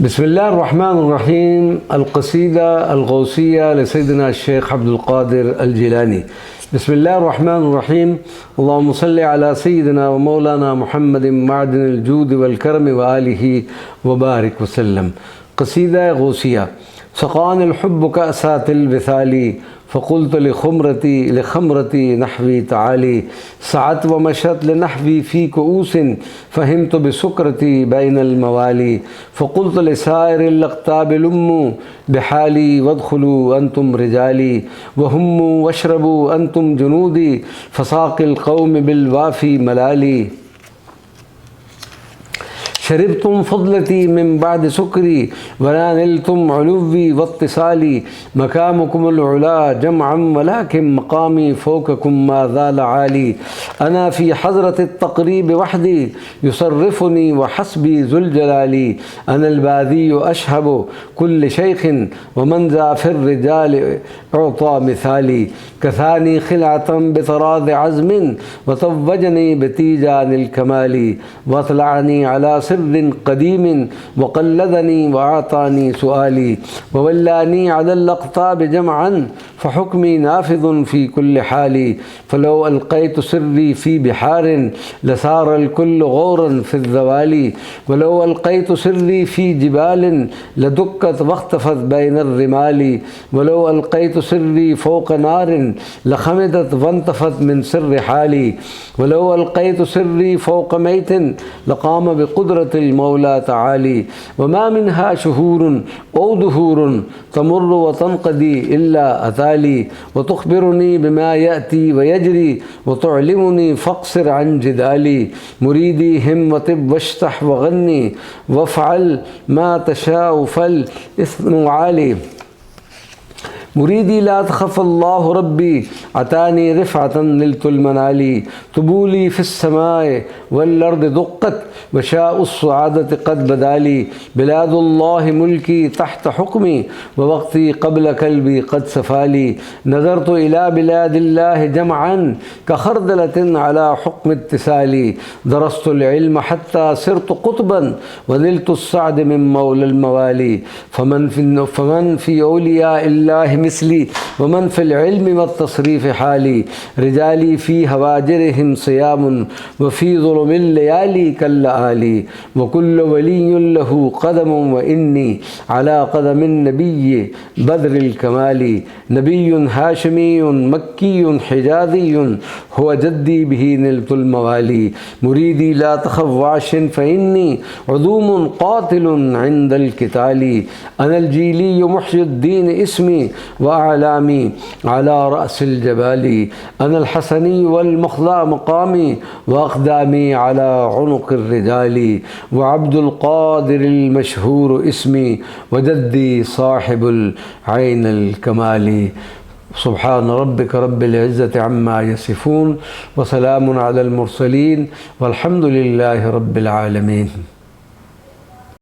बिस्मिल्लाह अर्रहमान अर्रहीम। अलक़सीदा अलग़ौसिया लसैयदना शेख अब्दुल क़ादिर अल-जिलानी। बिस्मिल्लाह अर्रहमान अर्रहीम। अल्लाहुम्मा सल्लि अला सय्यिदिना व मौलाना मुहम्मदिन मअदिनिल जूद वल करम व आलिहि व बारिक वसल्लम। क़सीदा गौसिया। सक़ानिल हुब्बु कअसातिल विसाली फ़क़ुल्तु लिख़मरती नहवी तआली सअत व मशत लिनहवी फ़ी कुऊसिन फ़हिमतु बिसुक्रती बैनल मवाली फ़क़ुल्तु लिसाइरिल अक़ताबिल उम्मू बिहाली वदख़ुलू अंतुम रिजाली वहुम्मू वशरबू अंतुम जुनूदी फ़साक़िल क़ौम बिल वाफ़ी मलाली शरिबतुम फ़ज़लती मिन बाद सुकरी वनानिलतुम उलुव्वी वत्तिसाली मकामुकुमुल उला जमअन वलाकिन मक़ामी फ़ौक़कुम मा ज़ाल आली अना फ़ी हज़रतित तक़रीब वहदी युसर्रिफ़ुनी व हस्बी ज़ुल जलाली अनल बादिय्यु अशहबु कुल्ल शैख़िन व मन ज़ा फ़िर रिजाल उअता मिसाली कसानी ख़िलअतन बितराज़ अज़्मिन व तव्वजनी बितीजानिल कमाली व अतलअनी अला सिर्रिन क़दीमिन व क़ल्लदनी व आतानी सुआली व वल्लानी अलल अक़ताब जमअन फ़हुक्मी नाफ़िज़ुन फ़ी कुल्ल हाली फ़लौ अलक़ैतु सिर्री फ़ी बिहारिन लसारल कुल्लु गौरन फ़िज़ ज़वाली वलौ अलक़ैतु सिर्री फ़ी जिबालिन लदुक्कत वख्तफ़त बैनर रिमाली वलौ अलक़ैतु सिर्री फ़ौक़ नारिन लख़मिदत वंतफ़त मिन सिर्रि हाली वलौ अलक़ैतु सिर्री फ़ौक़ मैतिन लक़ाम बिक़ुद्रतिल मौला तआली वमा मिन्हा शुहूरुन औ दुहूरुन तमुर्रु व तनक़दी इल्ला अताली व तुख़बिरुनी बिमा याती व यजरी व तुअल्लिमुनी फ़क़्सिर अन जिदाली मुरीदी हिम्मतिब वश्तह व गन्नी वफ़अल मा तशाउ फ़ल इस्मु आली मुरीदी ला तख़फ़ अल्लाहु रब्बी अतानी रिफ़अतन निलतुल मनाली तुबूली फ़िस्समाए वल अर्द दुक़्क़त व शाउस्सआदत क़द बदाली बिलादुल्लाहि मुल्की तहत हुक्मी व वक़्ती क़ब्ल क़ल्बी क़द सफ़ाली नज़रतु इला बिलादिल्लाहि जमअन कख़रदलतिन अला हुक्म इत्तिसाली दरस्तुल इल्म हत्ता सिरतु क़ुतबन व निलतु अस्सअद मिन मौलल मवाली फ़मन फ़ी औलियाइल्लाहि मिसली वमन फ़िल इल्मि वत्तसरीफ़ि हाली रिजाली फ़ी हवाजिरिहिम सियामुन व फ़ी ज़ुलुमिल लयाली कल आली व कुल्लु वलिय्युन लहू क़दमुन व इन्नी अला क़दमिन नबिय्यि बद्रिल कमाली नबिय्युन हाशिमियुन मक्कियुन हिजाज़ियुन हुवा जद्दी बिही निलतुल मवाली मुरीदी ला तख़फ़ वाशिन फ़इन्नी उदूमुन क़ातिलुन इंदल क़िताली अनल जीलिय्यु मुह्यिद्दीन इस्मी व आलामी अला रअसिल जबाली अनल हसनी वल मुख़्ला मक़ामी व अक़दामी अला उनुक़िर रिजाली व अब्दुल क़ादिरिल मशहूर इस्मी व जद्दी साहिबुल ऐनिल कमाली। सुब्हान रब्बिक रब्बिल इज़्ज़ति अम्मा यसिफ़ून व सलामुन अलल मुरसलीन वल्हम्दुलिल्लाहि रब्बिल आलमीन।